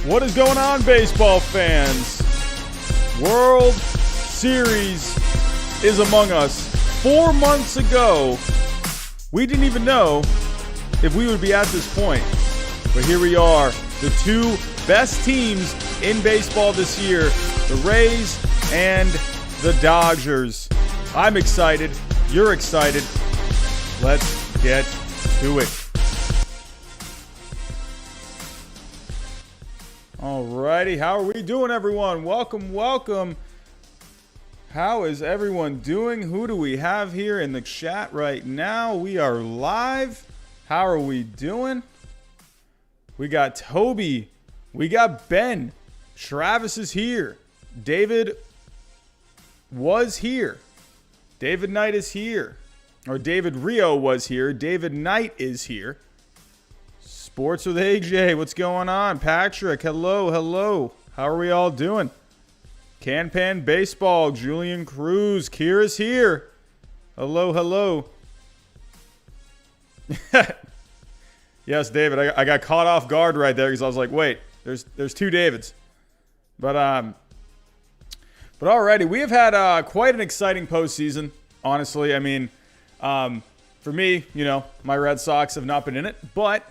What is going on, baseball fans? World Series is among us. 4 months ago, we didn't even know if we would be at this point. But here we are, the two best teams in baseball this year, the Rays and the Dodgers. I'm excited. You're excited. Let's get to it. Alrighty, how are we doing, everyone? Welcome. How is everyone doing? Who do we have here in the chat right now? We are live. How are we doing? We got Toby. We got Ben. Travis is here. David was here. David Knight is here. Or David Rio was here. David Knight is here. Sports with AJ, what's going on? Patrick, hello. How are we all doing? Can Baseball, Julian Cruz, Kira's here. Hello. Yes, David, I got caught off guard right there because I was like, wait, there's two Davids. But alrighty, we have had quite an exciting postseason, honestly. I mean, for me, my Red Sox have not been in it, but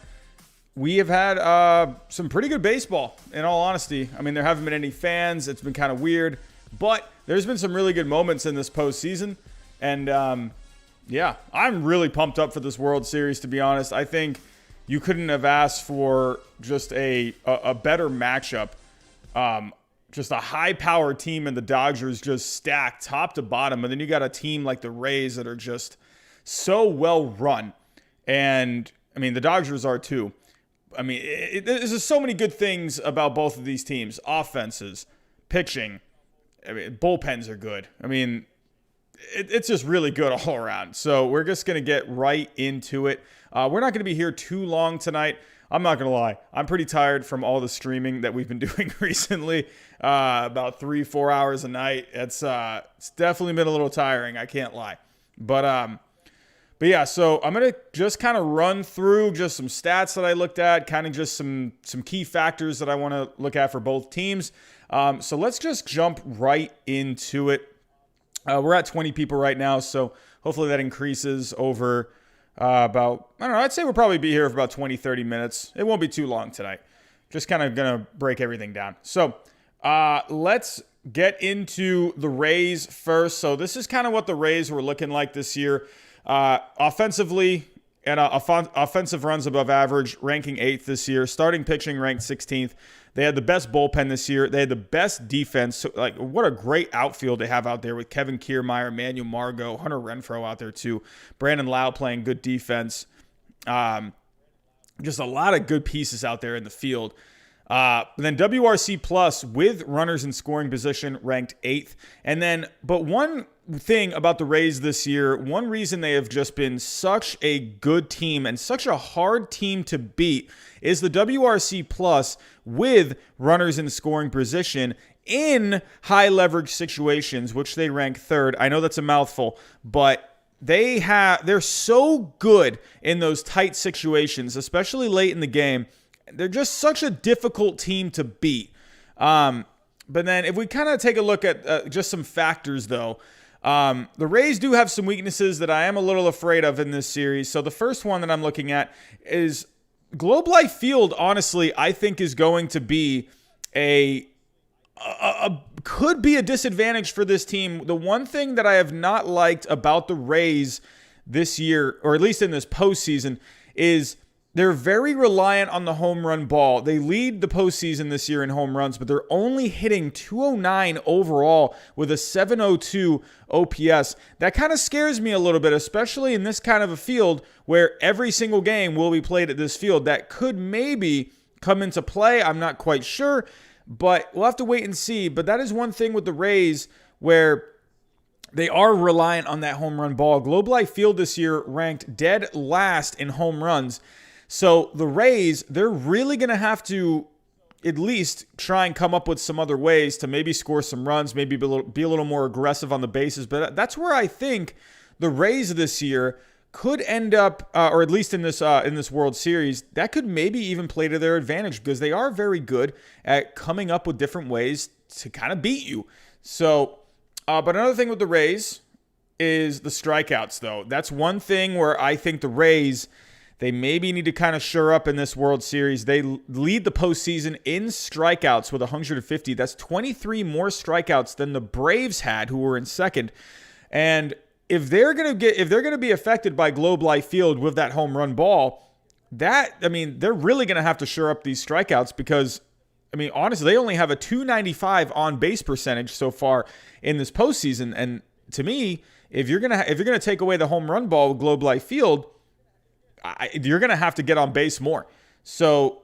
we have had some pretty good baseball, in all honesty. I mean, there haven't been any fans. It's been kind of weird. But there's been some really good moments in this postseason. And, yeah, I'm really pumped up for this World Series, to be honest. I think you couldn't have asked for just a better matchup. Just a high-powered team, and the Dodgers just stacked top to bottom. And then you got a team like the Rays that are just so well-run. And, I mean, the Dodgers are too. I mean, there's just so many good things about both of these teams. Offenses, pitching, I mean, bullpens are good. I mean, it's just really good all around. So we're just going to get right into it. We're not going to be here too long tonight. I'm not going to lie. I'm pretty tired from all the streaming that we've been doing recently. About 3-4 hours a night. It's definitely been a little tiring. I can't lie. But yeah, so I'm going to just kind of run through just some stats that I looked at, kind of just some key factors that I want to look at for both teams. So let's just jump right into it. We're at 20 people right now, so hopefully that increases over about, I don't know, I'd say we'll probably be here for about 20, 30 minutes. It won't be too long tonight. Just kind of going to break everything down. So let's get into the Rays first. So this is kind of what the Rays were looking like this year. Offensively, and offensive runs above average, ranking 8th this year. Starting pitching ranked 16th. They had the best bullpen this year. They had the best defense. So, what a great outfield they have out there with Kevin Kiermaier, Manuel Margot, Hunter Renfroe out there too. Brandon Lau playing good defense. Just a lot of good pieces out there in the field. Then WRC Plus with runners in scoring position ranked 8th. But one thing about the Rays this year, one reason they have just been such a good team and such a hard team to beat is the WRC Plus with runners in scoring position in high leverage situations, which they rank 3rd. I know that's a mouthful, but they're so good in those tight situations, especially late in the game. They're just such a difficult team to beat. But then if we kind of take a look at just some factors, though, the Rays do have some weaknesses that I am a little afraid of in this series. So the first one that I'm looking at is Globe Life Field, honestly, I think is going to be could be a disadvantage for this team. The one thing that I have not liked about the Rays this year, or at least in this postseason, is they're very reliant on the home run ball. They lead the postseason this year in home runs, but they're only hitting 209 overall with a 702 OPS. That kind of scares me a little bit, especially in this kind of a field where every single game will be played at this field. That could maybe come into play. I'm not quite sure, but we'll have to wait and see. But that is one thing with the Rays where they are reliant on that home run ball. Globe Life Field this year ranked dead last in home runs. So the Rays, they're really going to have to at least try and come up with some other ways to maybe score some runs, maybe be a little more aggressive on the bases. But that's where I think the Rays this year could end up, or at least in this World Series, that could maybe even play to their advantage because they are very good at coming up with different ways to kind of beat you. So, but another thing with the Rays is the strikeouts, though. That's one thing where I think the Rays, they maybe need to kind of shore up in this World Series. They lead the postseason in strikeouts with 150. That's 23 more strikeouts than the Braves had, who were in second. And if they're gonna be affected by Globe Life Field with that home run ball, they're really gonna have to shore up these strikeouts because, honestly, they only have a 295 on base percentage so far in this postseason. And to me, if you're gonna take away the home run ball with Globe Life Field, you're gonna have to get on base more. So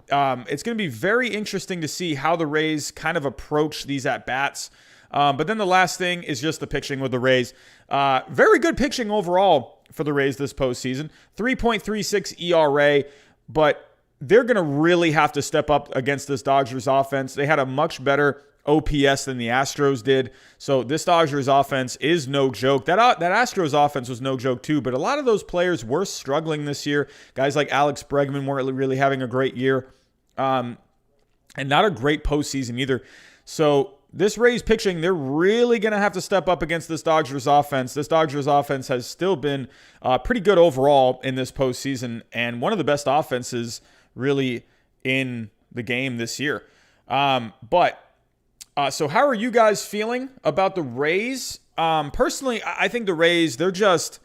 it's gonna be very interesting to see how the Rays kind of approach these at bats. But then the last thing is just the pitching with the Rays. Very good pitching overall for the Rays this postseason. 3.36 ERA, but they're going to really have to step up against this Dodgers offense. They had a much better OPS than the Astros did. So this Dodgers offense is no joke. That Astros offense was no joke too, but a lot of those players were struggling this year. Guys like Alex Bregman weren't really having a great year. And not a great postseason either. So this Rays pitching, they're really going to have to step up against this Dodgers offense. This Dodgers offense has still been pretty good overall in this postseason and one of the best offenses really in the game this year. So how are you guys feeling about the Rays? Personally, I think the Rays, they're just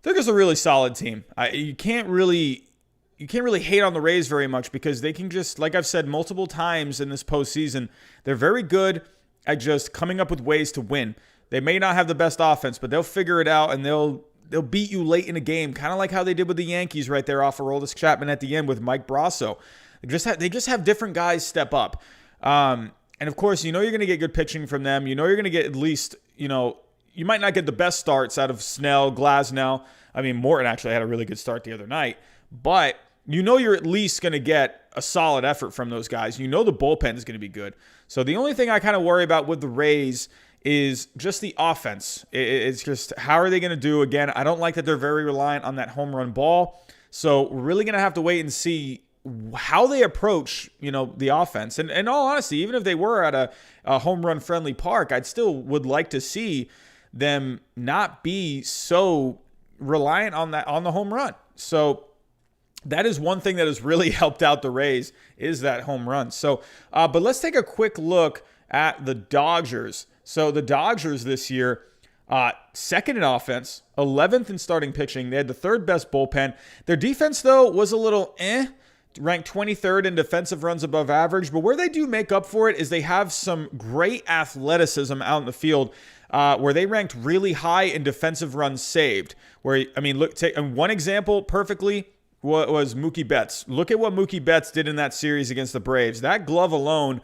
a really solid team. You can't really hate on the Rays very much because they can just, like I've said multiple times in this postseason, they're very good at just coming up with ways to win. They may not have the best offense, but they'll figure it out and they'll beat you late in a game, kind of like how they did with the Yankees right there off of Aroldis Chapman at the end with Mike Brasso. They just have different guys step up. And of course, you're going to get good pitching from them. You're going to get at least, you might not get the best starts out of Snell, Glasnow. Morton actually had a really good start the other night, but you're at least going to get a solid effort from those guys. The bullpen is going to be good. So the only thing I kind of worry about with the Rays is just the offense. It's just how are they going to do? Again, I don't like that they're very reliant on that home run ball. So we're really going to have to wait and see how they approach, the offense. And in all honesty, even if they were at a home run friendly park, I'd still would like to see them not be so reliant on the home run. So that is one thing that has really helped out the Rays is that home run. So, but let's take a quick look at the Dodgers. So the Dodgers this year, second in offense, 11th in starting pitching. They had the third best bullpen. Their defense, though, was a little ranked 23rd in defensive runs above average. But where they do make up for it is they have some great athleticism out in the field, where they ranked really high in defensive runs saved. Take one example perfectly. Was Mookie Betts. Look at what Mookie Betts did in that series against the Braves. That glove alone,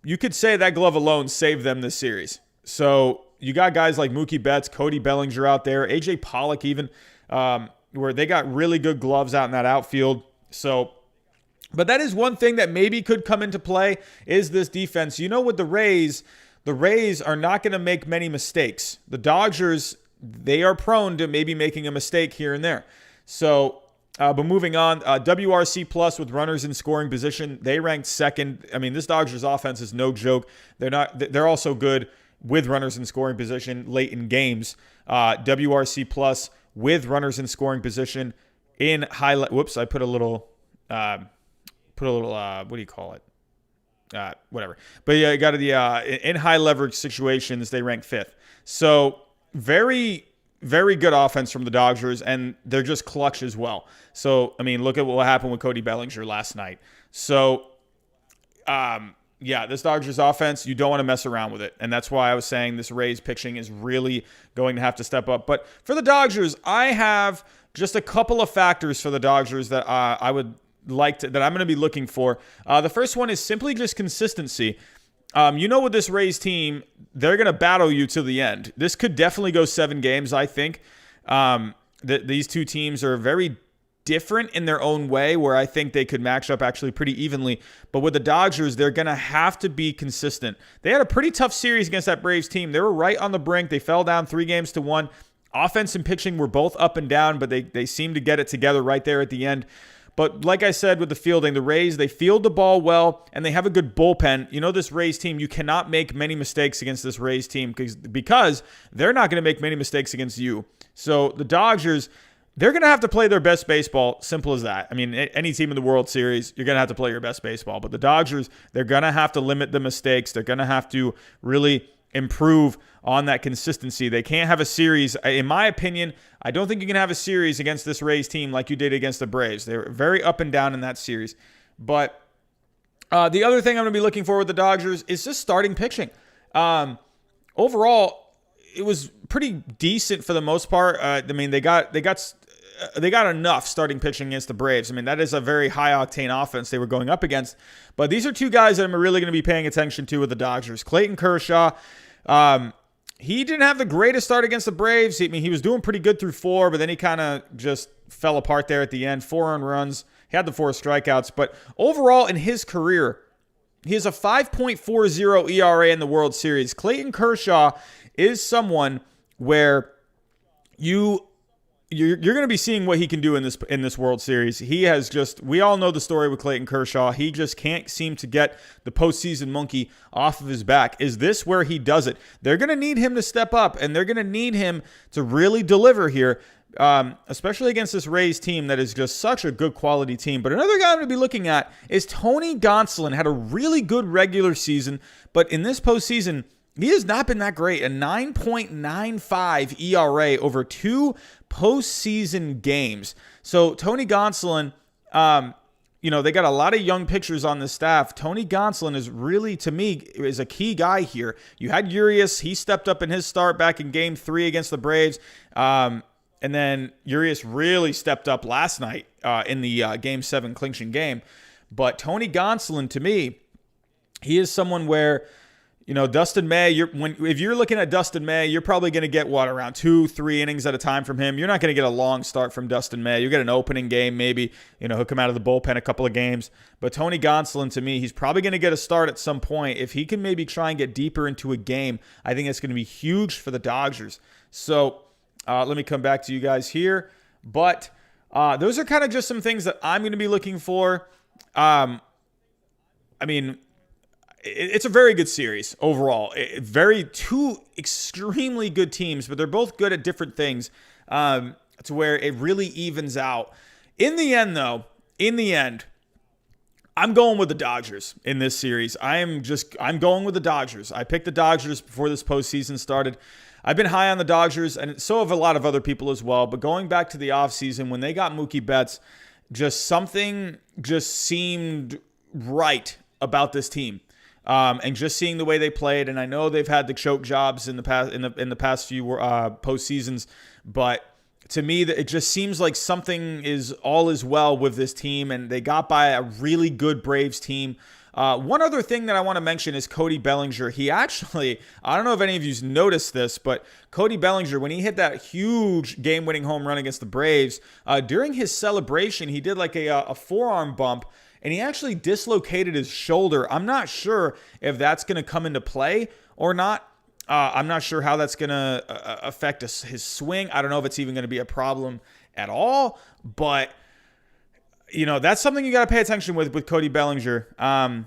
you could say that glove alone saved them this series. So you got guys like Mookie Betts, Cody Bellinger out there, A.J. Pollock even, where they got really good gloves out in that outfield. So, but that is one thing that maybe could come into play is this defense. With the Rays are not going to make many mistakes. The Dodgers, they are prone to maybe making a mistake here and there. So, but moving on, WRC plus with runners in scoring position, they ranked second. This Dodgers offense is no joke. They're also good with runners in scoring position late in games. WRC plus with runners in scoring position in high. I put a little, what do you call it? Whatever. But yeah, got the in high leverage situations, they rank fifth. So very good offense from the Dodgers, and they're just clutch as well. So, look at what happened with Cody Bellinger last night. So, this Dodgers offense, you don't want to mess around with it. And that's why I was saying this Rays pitching is really going to have to step up. But for the Dodgers, I have just a couple of factors for the Dodgers that I would like to, that I'm going to be looking for. The first one is simply just consistency. With this Rays team, they're going to battle you to the end. This could definitely go 7 games, I think. These two teams are very different in their own way, where I think they could match up actually pretty evenly. But with the Dodgers, they're going to have to be consistent. They had a pretty tough series against that Braves team. They were right on the brink. They fell down 3-1. Offense and pitching were both up and down, but they seemed to get it together right there at the end. But like I said with the fielding, the Rays, they field the ball well, and they have a good bullpen. You know, this Rays team, you cannot make many mistakes against this Rays team because they're not going to make many mistakes against you. So the Dodgers, they're going to have to play their best baseball. Simple as that. I mean, any team in the World Series, you're going to have to play your best baseball. But the Dodgers, they're going to have to limit the mistakes. They're going to have to really improve on that consistency. They can't have a series. In my opinion, I don't think you can have a series against this Rays team like you did against the Braves. They were very up and down in that series. But the other thing I'm going to be looking for with the Dodgers is just starting pitching. Overall, it was pretty decent for the most part. I mean, they got enough starting pitching against the Braves. I mean, that is a very high-octane offense they were going up against. But these are two guys that I'm really going to be paying attention to with the Dodgers. Clayton Kershaw, he didn't have the greatest start against the Braves. I mean, he was doing pretty good through 4, but then he kind of just fell apart there at the end. 4 earned runs. He had the 4 strikeouts. But overall, in his career, he has a 5.40 ERA in the World Series. Clayton Kershaw is someone where you're going to be seeing what he can do in this World Series. We all know the story with Clayton Kershaw. He just can't seem to get the postseason monkey off of his back. Is this where he does it? They're going to need him to step up, and they're going to need him to really deliver here, especially against this Rays team that is just such a good quality team. But another guy I'm going to be looking at is Tony Gonsolin. Had a really good regular season, but in this postseason, he has not been that great. A 9.95 ERA over 2 postseason games. So Tony Gonsolin, they got a lot of young pitchers on the staff. Tony Gonsolin is really, to me, is a key guy here. You had Urias. He stepped up in his start back in Game 3 against the Braves. And then Urias really stepped up last night in the Game 7 clinching game. But Tony Gonsolin, to me, he is someone where, Dustin May, if you're looking at Dustin May, you're probably going to get, around 2-3 innings at a time from him. You're not going to get a long start from Dustin May. You'll get an opening game maybe. He'll come out of the bullpen a couple of games. But Tony Gonsolin, to me, he's probably going to get a start at some point. If he can maybe try and get deeper into a game, I think it's going to be huge for the Dodgers. So let me come back to you guys here. But those are kind of just some things that I'm going to be looking for. It's a very good series overall. Two extremely good teams, but they're both good at different things to where it really evens out. In the end, I'm going with the Dodgers in this series. I'm going with the Dodgers. I picked the Dodgers before this postseason started. I've been high on the Dodgers, and so have a lot of other people as well. But going back to the offseason, when they got Mookie Betts, something seemed right about this team. And just seeing the way they played, and I know they've had the choke jobs in the past few postseasons, but to me, it just seems like something is well with this team, and they got by a really good Braves team. One other thing that I want to mention is Cody Bellinger. He actually, I don't know if any of you noticed this, but Cody Bellinger, when he hit that huge game-winning home run against the Braves, during his celebration, he did like a forearm bump, and he actually dislocated his shoulder. I'm not sure if that's going to come into play or not. I'm not sure how that's going to affect his swing. I don't know if it's even going to be a problem at all. But, that's something you got to pay attention with Cody Bellinger. But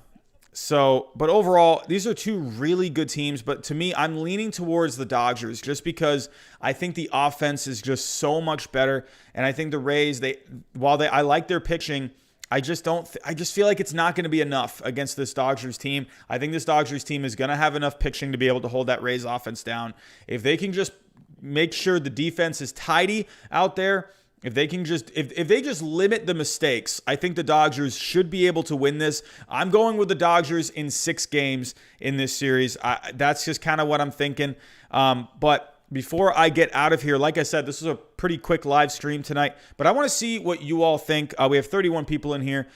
overall, these are two really good teams. But to me, I'm leaning towards the Dodgers just because I think the offense is just so much better. And I think the Rays, I like their pitching, I just feel like it's not going to be enough against this Dodgers team. I think this Dodgers team is going to have enough pitching to be able to hold that Rays offense down. If they can just make sure the defense is tidy out there, if they just limit the mistakes, I think the Dodgers should be able to win this. I'm going with the Dodgers in 6 games in this series. That's just kind of what I'm thinking. But before I get out of here, like I said, this is a pretty quick live stream tonight, but I want to see what you all think. We have 31 people in here.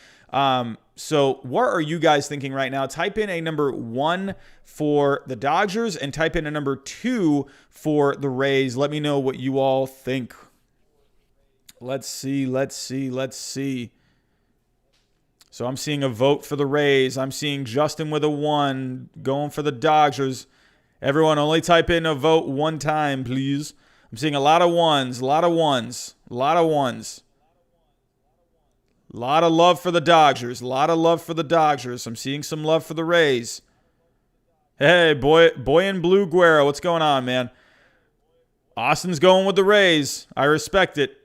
So what are you guys thinking right now? Type in a number 1 for the Dodgers and type in a number 2 for the Rays. Let me know what you all think. Let's see. So I'm seeing a vote for the Rays. I'm seeing Justin with a 1 going for the Dodgers. Everyone, only type in a vote 1 time, please. I'm seeing a lot of ones, a lot of ones, a lot of ones. A lot of love for the Dodgers. A lot of love for the Dodgers. I'm seeing some love for the Rays. Hey, boy in blue Guerra, what's going on, man? Austin's going with the Rays. I respect it.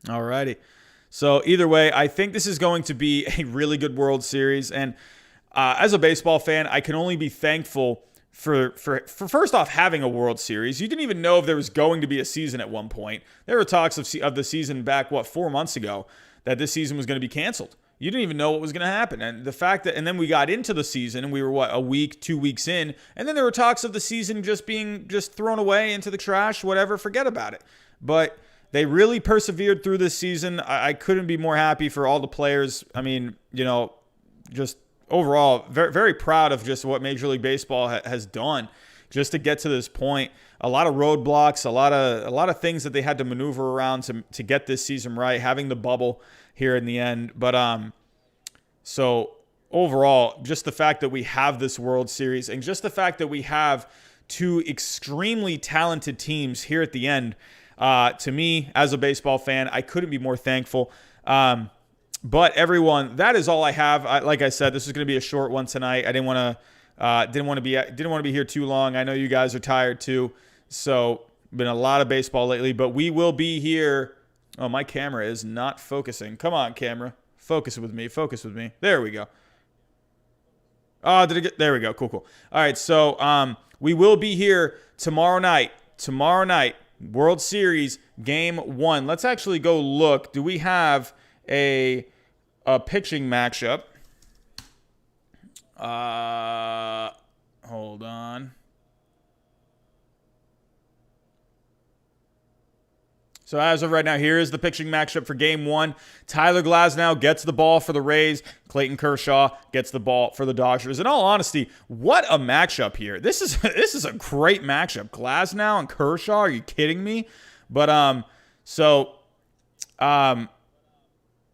Alrighty. So either way, I think this is going to be a really good World Series. And as a baseball fan, I can only be thankful for first off having a World Series. You didn't even know if there was going to be a season at one point. There were talks of the season back, 4 months ago, that this season was going to be canceled. You didn't even know what was going to happen. And the fact that, and then we got into the season and we were, a week, 2 weeks in, and then there were talks of the season just being thrown away into the trash, whatever, forget about it. But they really persevered through this season. I couldn't be more happy for all the players. I mean, just overall, very, very proud of just what Major League Baseball has done just to get to this point. A lot of roadblocks, a lot of things that they had to maneuver around to get this season right, having the bubble here in the end. But so overall, just the fact that we have this World Series and just the fact that we have two extremely talented teams here at the end, to me, as a baseball fan, I couldn't be more thankful. But everyone, that is all I have. Like I said, this is going to be a short one tonight. I didn't want to be here too long. I know you guys are tired too. So been a lot of baseball lately, but we will be here. Oh, my camera is not focusing. Come on, camera. Focus with me. Focus with me. There we go. Oh, there we go. Cool. All right. So we will be here tomorrow night. World Series Game 1. Let's actually go look. Do we have a pitching matchup? Hold on. So as of right now, here is the pitching matchup for Game 1. Tyler Glasnow gets the ball for the Rays. Clayton Kershaw gets the ball for the Dodgers. In all honesty, what a matchup here. This is a great matchup. Glasnow and Kershaw, are you kidding me? But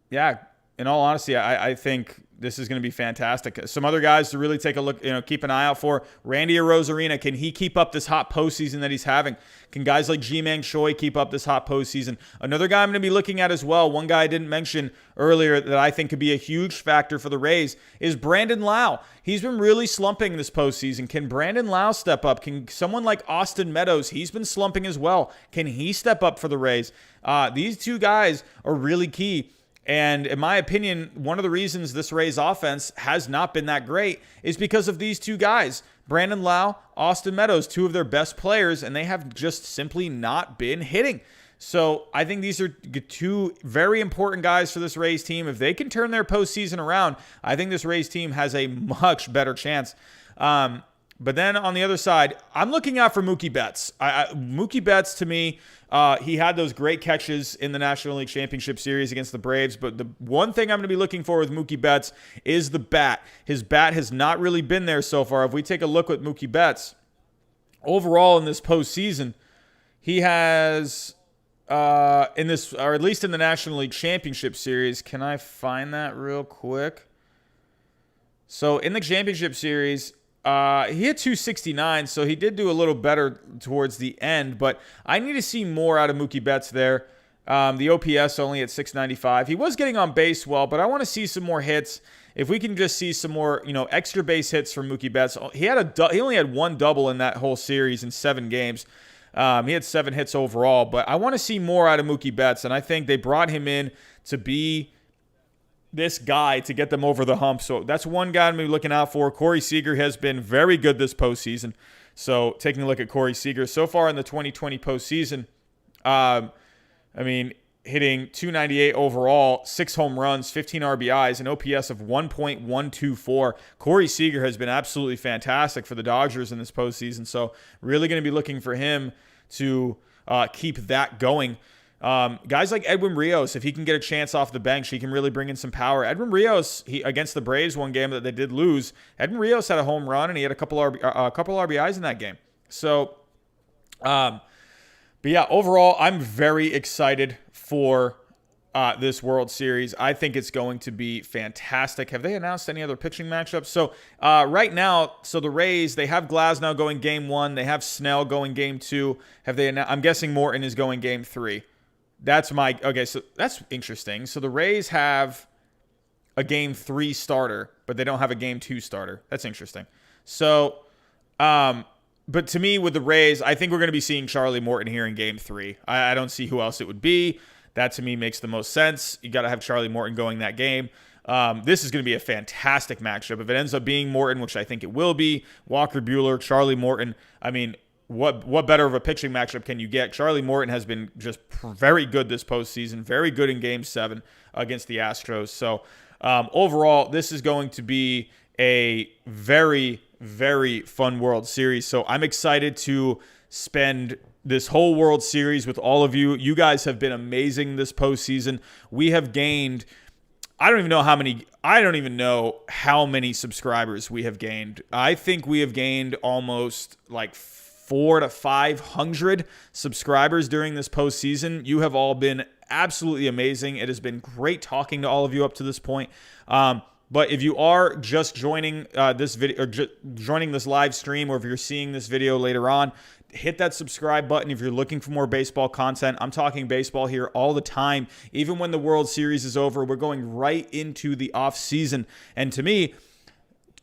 yeah, in all honesty, I think this is going to be fantastic. Some other guys to really take a look, keep an eye out for. Randy Arozarena, can he keep up this hot postseason that he's having? Can guys like Ji-Man Choi keep up this hot postseason? Another guy I'm going to be looking at as well, one guy I didn't mention earlier that I think could be a huge factor for the Rays, is Brandon Lau. He's been really slumping this postseason. Can Brandon Lau step up? Can someone like Austin Meadows, he's been slumping as well, can he step up for the Rays? These two guys are really key. And in my opinion, one of the reasons this Rays offense has not been that great is because of these two guys, Brandon Lau, Austin Meadows, two of their best players, and they have just simply not been hitting. So I think these are two very important guys for this Rays team. If they can turn their postseason around, I think this Rays team has a much better chance. But then on the other side, I'm looking out for Mookie Betts. Mookie Betts, to me, he had those great catches in the National League Championship Series against the Braves. But the one thing I'm going to be looking for with Mookie Betts is the bat. His bat has not really been there so far. If we take a look at Mookie Betts, overall in this postseason, he has, in this, or at least in the National League Championship Series, can I find that real quick? So in the Championship Series, he hit 269, so he did do a little better towards the end, but I need to see more out of Mookie Betts there. The OPS only at 695. He was getting on base well, but I want to see some more hits. If we can just see some more, extra base hits from Mookie Betts. He only had one double in that whole series in 7 games. He had 7 hits overall, but I want to see more out of Mookie Betts, and I think they brought him in to be this guy to get them over the hump. So that's one guy I'm going to be looking out for. Corey Seager has been very good this postseason. So taking a look at Corey Seager so far in the 2020 postseason, hitting 298 overall, 6 home runs, 15 RBIs, an OPS of 1.124. Corey Seager has been absolutely fantastic for the Dodgers in this postseason. So really going to be looking for him to keep that going. Guys like Edwin Rios, if he can get a chance off the bench, he can really bring in some power. Edwin Rios, against the Braves, one game that they did lose, Edwin Rios had a home run and he had a couple RBIs in that game. So, but yeah, overall, I'm very excited for this World Series. I think it's going to be fantastic. Have they announced any other pitching matchups? So right now, the Rays, they have Glasnow going game 1. They have Snell going game 2. Have they announced? I'm guessing Morton is going game 3. Okay, so that's interesting. So the Rays have a game 3 starter, but they don't have a game 2 starter. That's interesting. So, but to me, with the Rays, I think we're going to be seeing Charlie Morton here in game 3. I don't see who else it would be. That, to me, makes the most sense. You got to have Charlie Morton going that game. This is going to be a fantastic matchup. If it ends up being Morton, which I think it will be, Walker Buehler, Charlie Morton, I mean, what better of a pitching matchup can you get? Charlie Morton has been just very good this postseason, very good in Game 7 against the Astros. So, overall, this is going to be a very, very fun World Series. So I'm excited to spend this whole World Series with all of you. You guys have been amazing this postseason. We have gained, I don't even know how many subscribers we have gained. I think we have gained almost like 400 to 500 subscribers during this postseason. You have all been absolutely amazing. It has been great talking to all of you up to this point. But if you are just joining this video or joining this live stream, or if you're seeing this video later on, hit that subscribe button if you're looking for more baseball content. I'm talking baseball here all the time. Even when the World Series is over, we're going right into the off season. And to me,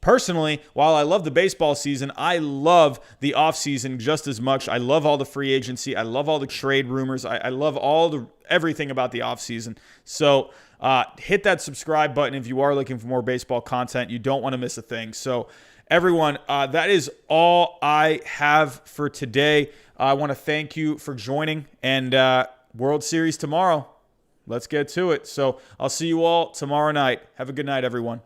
personally, while I love the baseball season, I love the offseason just as much. I love all the free agency. I love all the trade rumors. I love everything about the offseason. So hit that subscribe button if you are looking for more baseball content. You don't want to miss a thing. So everyone, that is all I have for today. I want to thank you for joining, and World Series tomorrow. Let's get to it. So I'll see you all tomorrow night. Have a good night, everyone.